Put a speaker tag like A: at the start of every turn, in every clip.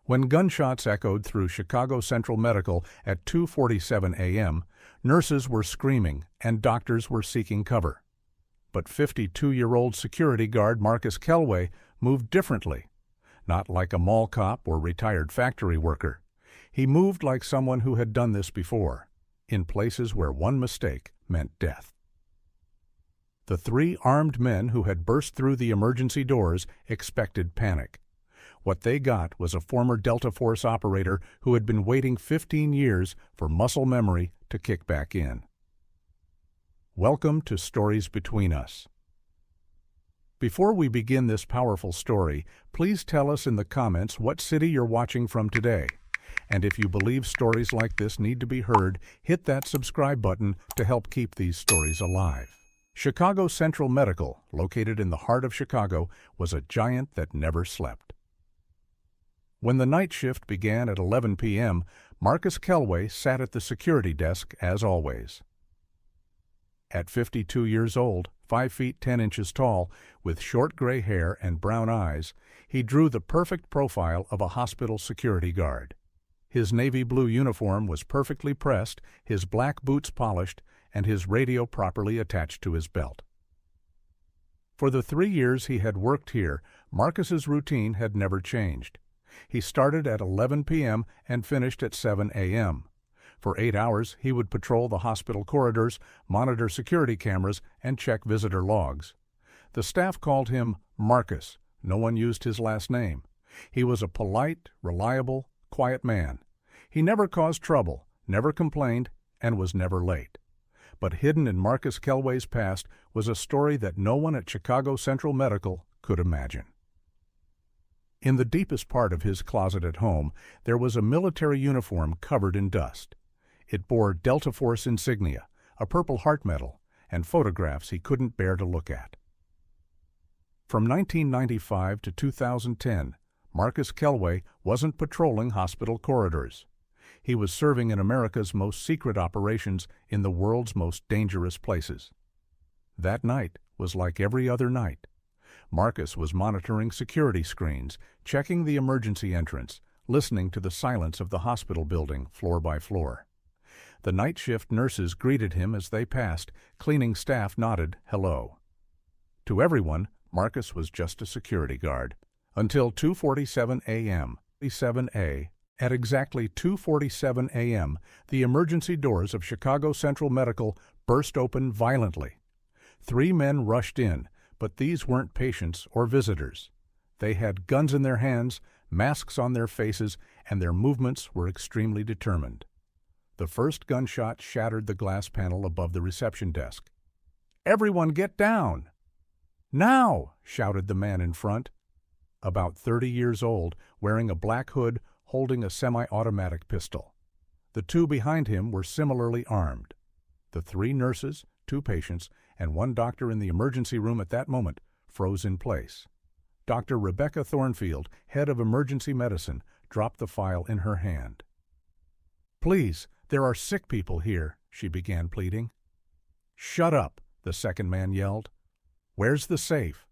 A: When gunshots echoed through Chicago Central Medical at 2:47 a.m., nurses were screaming and doctors were seeking cover. But 52-year-old security guard Marcus Kellway moved differently. Not like a mall cop or retired factory worker. He moved like someone who had done this before, in places where one mistake meant death. The three armed men who had burst through the emergency doors expected panic. What they got was a former Delta Force operator who had been waiting 15 years for muscle memory to kick back in. Welcome to Stories Between Us. Before we begin this powerful story, please tell us in the comments what city you're watching from today. And if you believe stories like this need to be heard, hit that subscribe button to help keep these stories alive. Chicago Central Medical, located in the heart of Chicago, was a giant that never slept. When the night shift began at 11 p.m., Marcus Kellway sat at the security desk as always. At 52 years old, 5 feet 10 inches tall, with short gray hair and brown eyes, he drew the perfect profile of a hospital security guard. His navy blue uniform was perfectly pressed, his black boots polished, and his radio properly attached to his belt. For the 3 years he had worked here, Marcus's routine had never changed. He started at 11 p.m. and finished at 7 a.m. For 8 hours, he would patrol the hospital corridors, monitor security cameras, and check visitor logs. The staff called him Marcus. No one used his last name. He was a polite, reliable, quiet man. He never caused trouble, never complained, and was never late. But hidden in Marcus Kellway's past was a story that no one at Chicago Central Medical could imagine. In the deepest part of his closet at home, there was a military uniform covered in dust. It bore Delta Force insignia, a Purple Heart medal, and photographs he couldn't bear to look at. From 1995 to 2010, Marcus Kellway wasn't patrolling hospital corridors. He was serving in America's most secret operations in the world's most dangerous places. That night was like every other night. Marcus was monitoring security screens, checking the emergency entrance, listening to the silence of the hospital building floor by floor. The night shift nurses greeted him as they passed, cleaning staff nodded hello. To everyone, Marcus was just a security guard. Until 2:47 a.m. At exactly 2:47 a.m., the emergency doors of Chicago Central Medical burst open violently. 3 men rushed in, but these weren't patients or visitors. They had guns in their hands, masks on their faces, and their movements were extremely determined. The first gunshot shattered the glass panel above the reception desk. "Everyone get down!" "Now!" shouted the man in front. About 30 years old, wearing a black hood, holding a semi-automatic pistol. The 2 behind him were similarly armed. The 3 nurses, 2 patients, and 1 doctor in the emergency room at that moment froze in place. Dr. Rebecca Thornfield, head of emergency medicine, dropped the file in her hand. "Please, there are sick people here," she began pleading. "Shut up," the second man yelled. "Where's the safe?"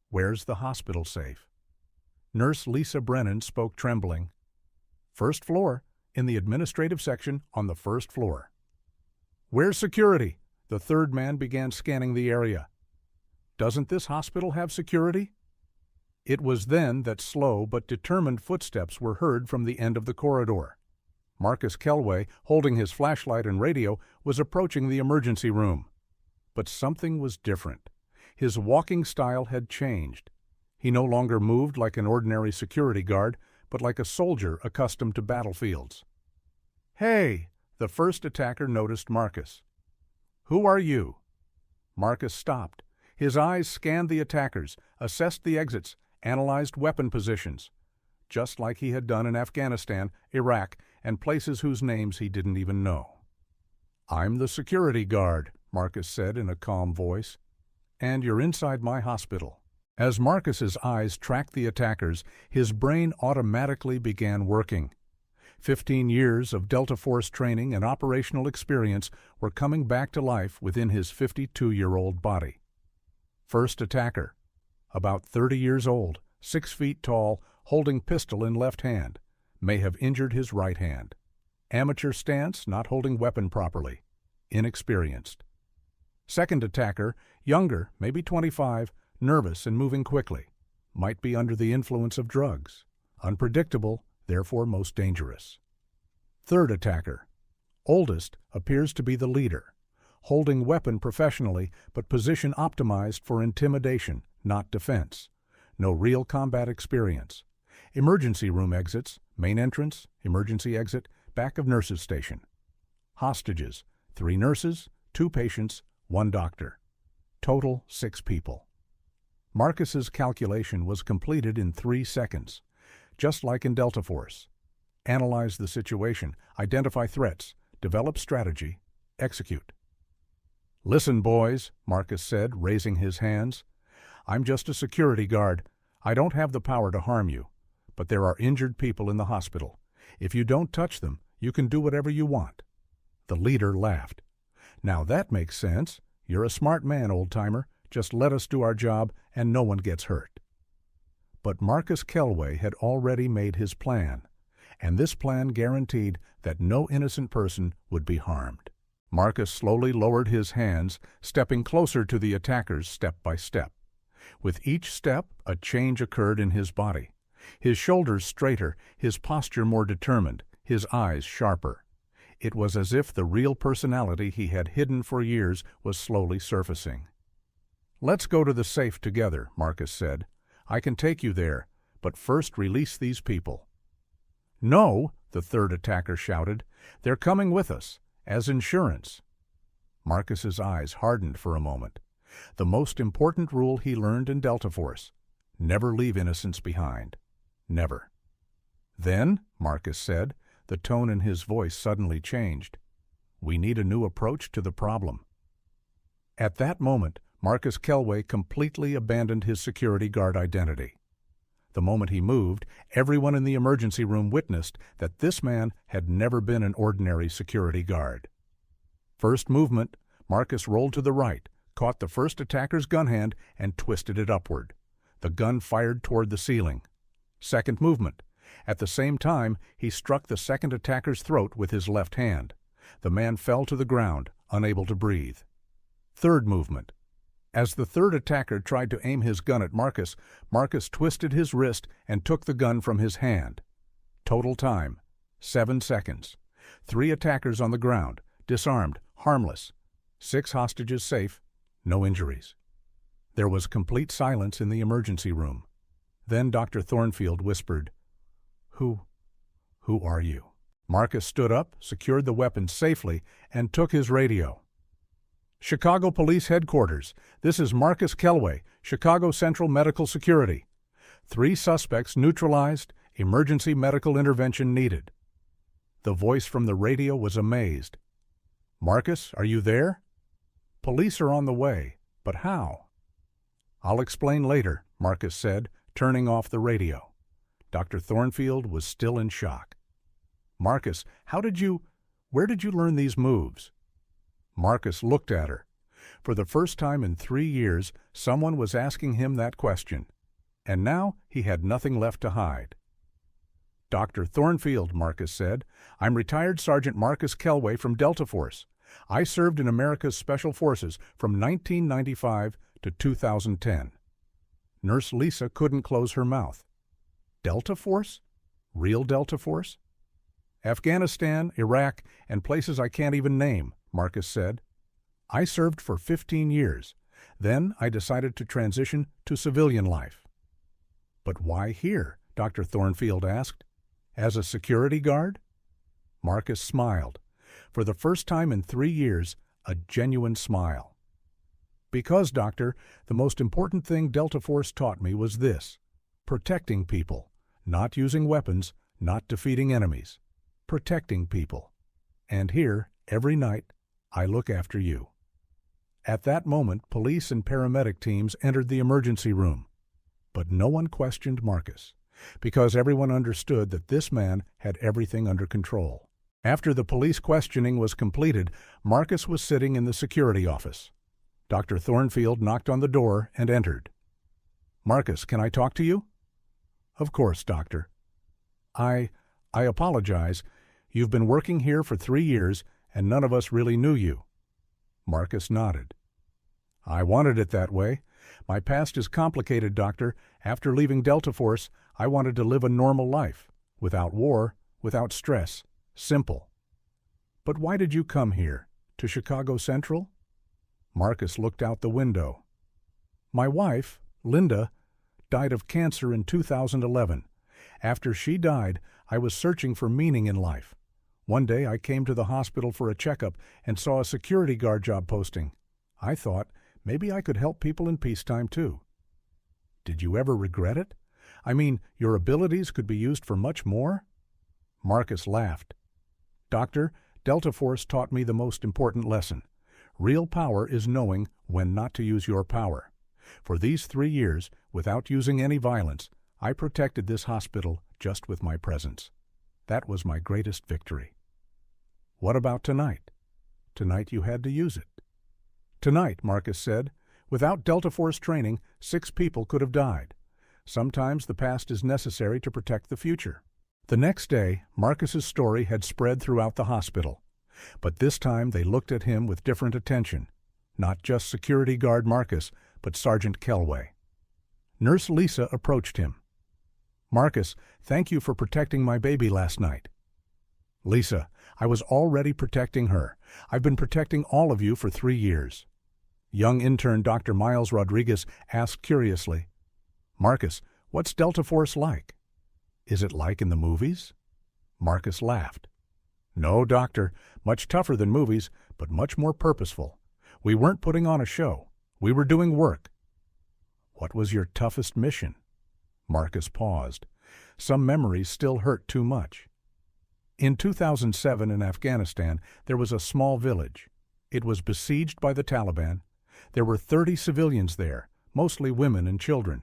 A: "Where's the hospital safe?" Nurse Lisa Brennan spoke trembling. "First floor, in the administrative section on the first floor." "Where's security?" The third man began scanning the area. "Doesn't this hospital have security?" It was then that slow but determined footsteps were heard from the end of the corridor. Marcus Kellway, holding his flashlight and radio, was approaching the emergency room. But something was different. His walking style had changed. He no longer moved like an ordinary security guard, but like a soldier accustomed to battlefields. "Hey!" The first attacker noticed Marcus. "Who are you?" Marcus stopped. His eyes scanned the attackers, assessed the exits, analyzed weapon positions, just like he had done in Afghanistan, Iraq, and places whose names he didn't even know. "I'm the security guard," Marcus said in a calm voice. "And you're inside my hospital." As Marcus's eyes tracked the attackers, his brain automatically began working. 15 years of Delta Force training and operational experience were coming back to life within his 52-year-old body. First attacker, about 30 years old, 6 feet tall, holding pistol in left hand, may have injured his right hand. Amateur stance, not holding weapon properly. Inexperienced. Second attacker, younger, maybe 25, nervous and moving quickly. Might be under the influence of drugs. Unpredictable, therefore most dangerous. Third attacker. Oldest, appears to be the leader. Holding weapon professionally, but position optimized for intimidation, not defense. No real combat experience. Emergency room exits, main entrance, emergency exit, back of nurse's station. Hostages, 3 nurses, 2 patients, 1 doctor. Total 6 people. Marcus's calculation was completed in 3 seconds, just like in Delta Force. Analyze the situation, identify threats, develop strategy, execute. "Listen, boys," Marcus said, raising his hands. "I'm just a security guard. I don't have the power to harm you, but there are injured people in the hospital. If you don't touch them, you can do whatever you want." The leader laughed. "Now that makes sense. You're a smart man, old-timer. Just let us do our job and no one gets hurt." But Marcus Kellway had already made his plan, and this plan guaranteed that no innocent person would be harmed. Marcus slowly lowered his hands, stepping closer to the attackers step by step. With each step, a change occurred in his body. His shoulders straighter, his posture more determined, his eyes sharper. It was as if the real personality he had hidden for years was slowly surfacing. "Let's go to the safe together," Marcus said. "I can take you there, but first release these people." "No," the third attacker shouted. "They're coming with us, as insurance." Marcus's eyes hardened for a moment. The most important rule he learned in Delta Force: never leave innocents behind. Never. "Then," Marcus said, the tone in his voice suddenly changed, "we need a new approach to the problem." At that moment, Marcus Kellway completely abandoned his security guard identity. The moment he moved, everyone in the emergency room witnessed that this man had never been an ordinary security guard. First movement, Marcus rolled to the right, caught the first attacker's gun hand, and twisted it upward. The gun fired toward the ceiling. Second movement. At the same time, he struck the second attacker's throat with his left hand. The man fell to the ground, unable to breathe. Third movement. As the third attacker tried to aim his gun at Marcus, Marcus twisted his wrist and took the gun from his hand. Total time, 7 seconds. 3 attackers on the ground, disarmed, harmless. 6 hostages safe, no injuries. There was complete silence in the emergency room. Then Dr. Thornfield whispered, Who are you?" Marcus stood up, secured the weapon safely, and took his radio. "Chicago Police Headquarters. This is Marcus Kellway, Chicago Central Medical Security. 3 suspects neutralized, emergency medical intervention needed." The voice from the radio was amazed. "Marcus, are you there?" "Police are on the way, but how?" "I'll explain later," Marcus said, turning off the radio. Dr. Thornfield was still in shock. "Marcus, where did you learn these moves?" Marcus looked at her. For the first time in 3 years, someone was asking him that question. And now he had nothing left to hide. "Dr. Thornfield," Marcus said, "I'm retired Sergeant Marcus Kellway from Delta Force. I served in America's Special Forces from 1995 to 2010. Nurse Lisa couldn't close her mouth. "Delta Force? Real Delta Force?" "Afghanistan, Iraq, and places I can't even name," Marcus said. "I served for 15 years. Then I decided to transition to civilian life." "But why here?" Dr. Thornfield asked. "As a security guard?" Marcus smiled. For the first time in 3 years, a genuine smile. "Because, Doctor, the most important thing Delta Force taught me was this: protecting people, not using weapons, not defeating enemies. Protecting people. And here, every night, I look after you." At that moment, police and paramedic teams entered the emergency room. But no one questioned Marcus, because everyone understood that this man had everything under control. After the police questioning was completed, Marcus was sitting in the security office. Dr. Thornfield knocked on the door and entered. "Marcus, can I talk to you?" Of course, doctor. I apologize. You've been working here for 3 years, and none of us really knew you. Marcus nodded. I wanted it that way. My past is complicated, doctor. After leaving Delta Force, I wanted to live a normal life, without war, without stress, simple. But why did you come here, to Chicago Central? Marcus looked out the window. My wife, Linda, died of cancer in 2011. After she died, I was searching for meaning in life. One day I came to the hospital for a checkup and saw a security guard job posting. I thought, maybe I could help people in peacetime too. Did you ever regret it? I mean, your abilities could be used for much more? Marcus laughed. Doctor, Delta Force taught me the most important lesson. Real power is knowing when not to use your power. For these 3 years, without using any violence, I protected this hospital just with my presence. That was my greatest victory. What about tonight? Tonight you had to use it. Tonight, Marcus said, without Delta Force training, 6 people could have died. Sometimes the past is necessary to protect the future. The next day, Marcus's story had spread throughout the hospital. But this time they looked at him with different attention. Not just security guard Marcus, but Sergeant Kellway. Nurse Lisa approached him. Marcus, thank you for protecting my baby last night. Lisa, I was already protecting her. I've been protecting all of you for 3 years. Young intern Dr. Miles Rodriguez asked curiously, Marcus, what's Delta Force like? Is it like in the movies? Marcus laughed. No, doctor, much tougher than movies, but much more purposeful. We weren't putting on a show. We were doing work. What was your toughest mission? Marcus paused. Some memories still hurt too much. In 2007 in Afghanistan, there was a small village. It was besieged by the Taliban. There were 30 civilians there, mostly women and children.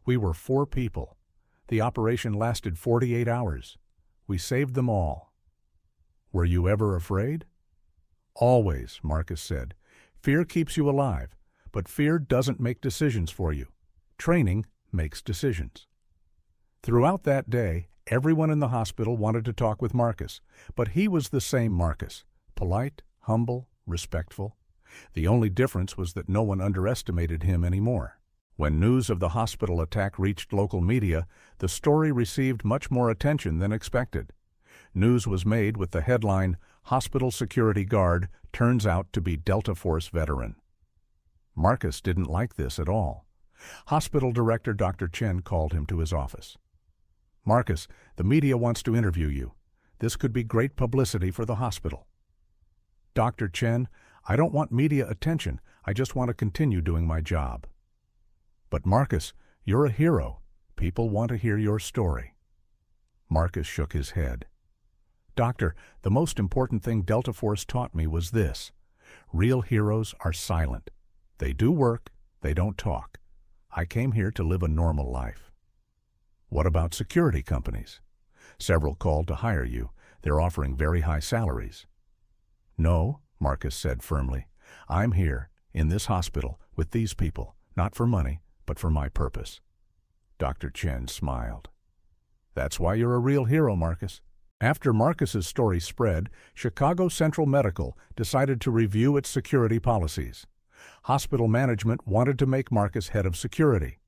A: We were 4 people. The operation lasted 48 hours. We saved them all. Were you ever afraid? Always, Marcus said. Fear keeps you alive, but fear doesn't make decisions for you. Training makes decisions. Throughout that day, everyone in the hospital wanted to talk with Marcus, but he was the same Marcus, polite, humble, respectful. The only difference was that no one underestimated him anymore. When news of the hospital attack reached local media, the story received much more attention than expected. News was made with the headline, Hospital Security Guard Turns Out to be Delta Force Veteran. Marcus didn't like this at all. Hospital Director Dr. Chen called him to his office. Marcus, the media wants to interview you. This could be great publicity for the hospital. Dr. Chen, I don't want media attention. I just want to continue doing my job. But Marcus, you're a hero. People want to hear your story. Marcus shook his head. Doctor, the most important thing Delta Force taught me was this. Real heroes are silent. They do work, they don't talk. I came here to live a normal life. What about security companies? Several called to hire you. They're offering very high salaries. No, Marcus said firmly. I'm here, in this hospital, with these people, not for money, but for my purpose. Dr. Chen smiled. That's why you're a real hero, Marcus. After Marcus's story spread, Chicago Central Medical decided to review its security policies. Hospital management wanted to make Marcus head of security.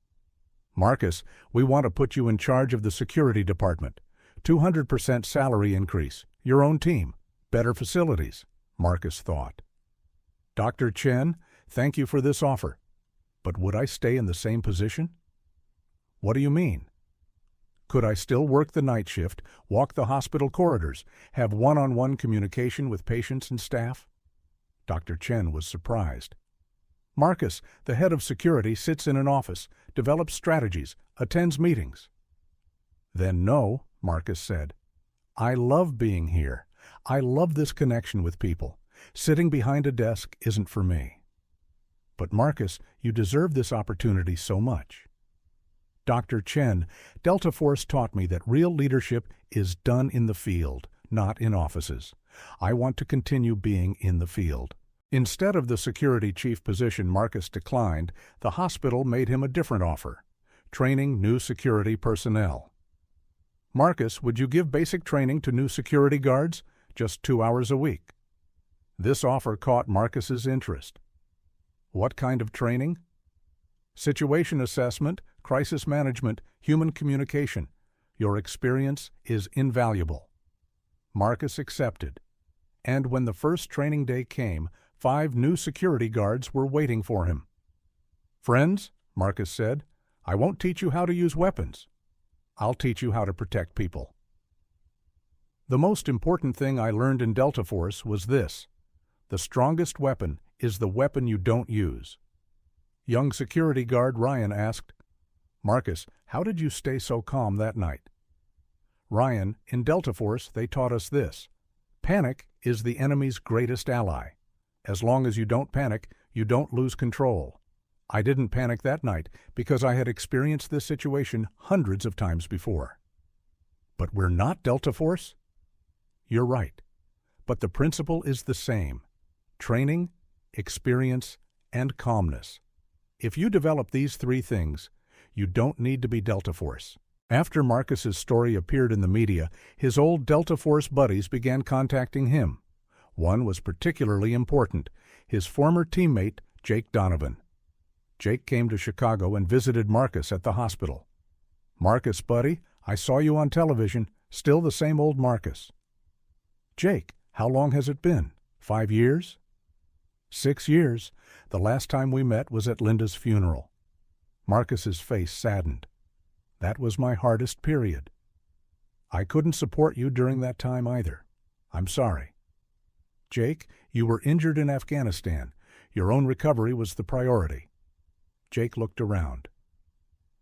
A: Marcus, we want to put you in charge of the security department. 200% salary increase, your own team, better facilities, Marcus thought. Dr. Chen, thank you for this offer. But would I stay in the same position? What do you mean? Could I still work the night shift, walk the hospital corridors, have one-on-one communication with patients and staff? Dr. Chen was surprised. Marcus, the head of security, sits in an office, develops strategies, attends meetings. Then no, Marcus said. I love being here. I love this connection with people. Sitting behind a desk isn't for me. But Marcus, you deserve this opportunity so much. Dr. Chen, Delta Force taught me that real leadership is done in the field, not in offices. I want to continue being in the field. Instead of the security chief position Marcus declined, the hospital made him a different offer. training new security personnel. Marcus, would you give basic training to new security guards? Just 2 hours a week. This offer caught Marcus's interest. What kind of training? Situation assessment, crisis management, human communication. Your experience is invaluable. Marcus accepted. And when the first training day came, 5 new security guards were waiting for him. Friends, Marcus said, I won't teach you how to use weapons. I'll teach you how to protect people. The most important thing I learned in Delta Force was this: the strongest weapon is the weapon you don't use. Young security guard Ryan asked, Marcus, how did you stay so calm that night? Ryan, in Delta Force, they taught us this: panic is the enemy's greatest ally. As long as you don't panic, you don't lose control. I didn't panic that night because I had experienced this situation hundreds of times before. But we're not Delta Force? You're right. But the principle is the same: training, experience, and calmness. If you develop these 3 things, you don't need to be Delta Force. After Marcus's story appeared in the media, his old Delta Force buddies began contacting him. One was particularly important: his former teammate, Jake Donovan. Jake came to Chicago and visited Marcus at the hospital. Marcus, buddy, I saw you on television, still the same old Marcus. Jake, how long has it been? 5 years? 6 years. The last time we met was at Linda's funeral. Marcus's face saddened. That was my hardest period. I couldn't support you during that time either. I'm sorry. Jake, you were injured in Afghanistan. Your own recovery was the priority. Jake looked around.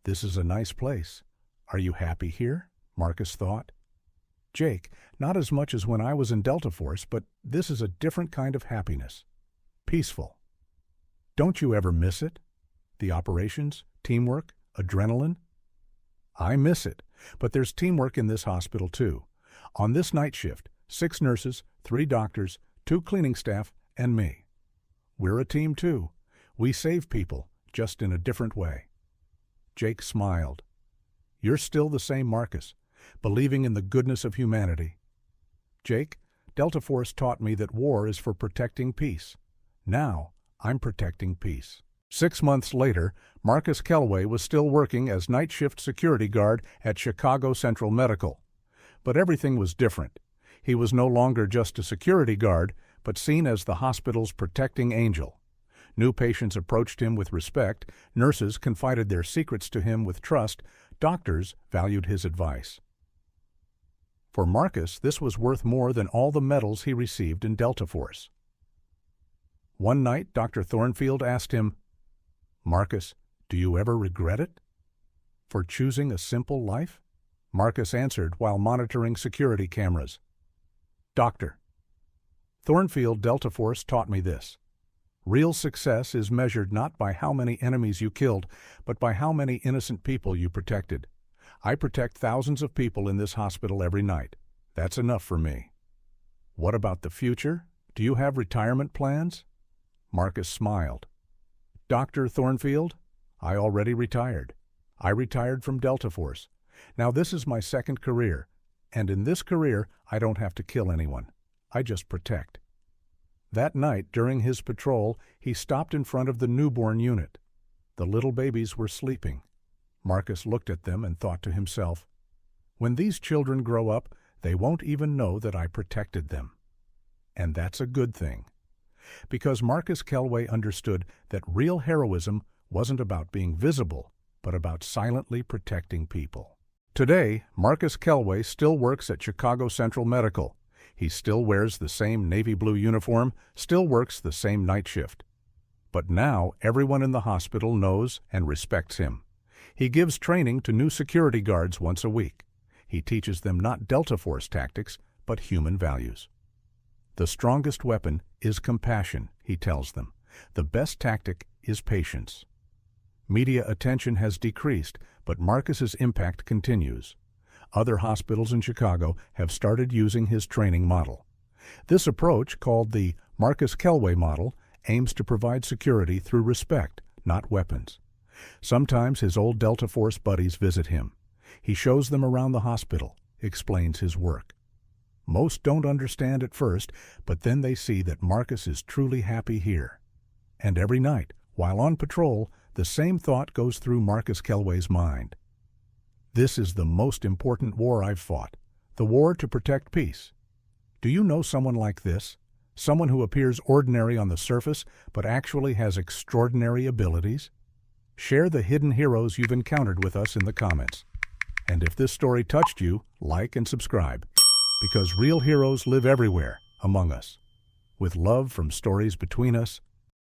A: This is a nice place. Are you happy here? Marcus thought. Jake, not as much as when I was in Delta Force, but this is a different kind of happiness. Peaceful. Don't you ever miss it? The operations, teamwork, adrenaline? I miss it, but there's teamwork in this hospital too. On this night shift, 6 nurses, 3 doctors, 2 cleaning staff, and me. We're a team too. We save people, just in a different way. Jake smiled. You're still the same Marcus, believing in the goodness of humanity. Jake, Delta Force taught me that war is for protecting peace. Now, I'm protecting peace. 6 months later, Marcus Kellway was still working as night shift security guard at Chicago Central Medical. But everything was different. He was no longer just a security guard, but seen as the hospital's protecting angel. New patients approached him with respect, nurses confided their secrets to him with trust, doctors valued his advice. For Marcus, this was worth more than all the medals he received in Delta Force. One night, Dr. Thornfield asked him, Marcus, do you ever regret it? For choosing a simple life? Marcus answered while monitoring security cameras. Doctor, Thornfield Delta Force taught me this. Real success is measured not by how many enemies you killed, but by how many innocent people you protected. I protect thousands of people in this hospital every night. That's enough for me. What about the future? Do you have retirement plans? Marcus smiled. Dr. Thornfield, I already retired. I retired from Delta Force. Now this is my second career, and in this career I don't have to kill anyone. I just protect. That night, during his patrol, he stopped in front of the newborn unit. The little babies were sleeping. Marcus looked at them and thought to himself, when these children grow up, they won't even know that I protected them. And that's a good thing. Because Marcus Kellway understood that real heroism wasn't about being visible, but about silently protecting people. Today, Marcus Kellway still works at Chicago Central Medical. He still wears the same navy blue uniform, still works the same night shift. But now everyone in the hospital knows and respects him. He gives training to new security guards once a week. He teaches them not Delta Force tactics, but human values. The strongest weapon is compassion, he tells them. The best tactic is patience. Media attention has decreased, but Marcus's impact continues. Other hospitals in Chicago have started using his training model. This approach, called the Marcus Kellway model, aims to provide security through respect, not weapons. Sometimes his old Delta Force buddies visit him. He shows them around the hospital, explains his work. Most don't understand at first, but then they see that Marcus is truly happy here. And every night, while on patrol, the same thought goes through Marcus Kellway's mind. This is the most important war I've fought, the war to protect peace. Do you know someone like this? Someone who appears ordinary on the surface, but actually has extraordinary abilities? Share the hidden heroes you've encountered with us in the comments. And if this story touched you, like and subscribe, because real heroes live everywhere among us. With love from Stories Between Us,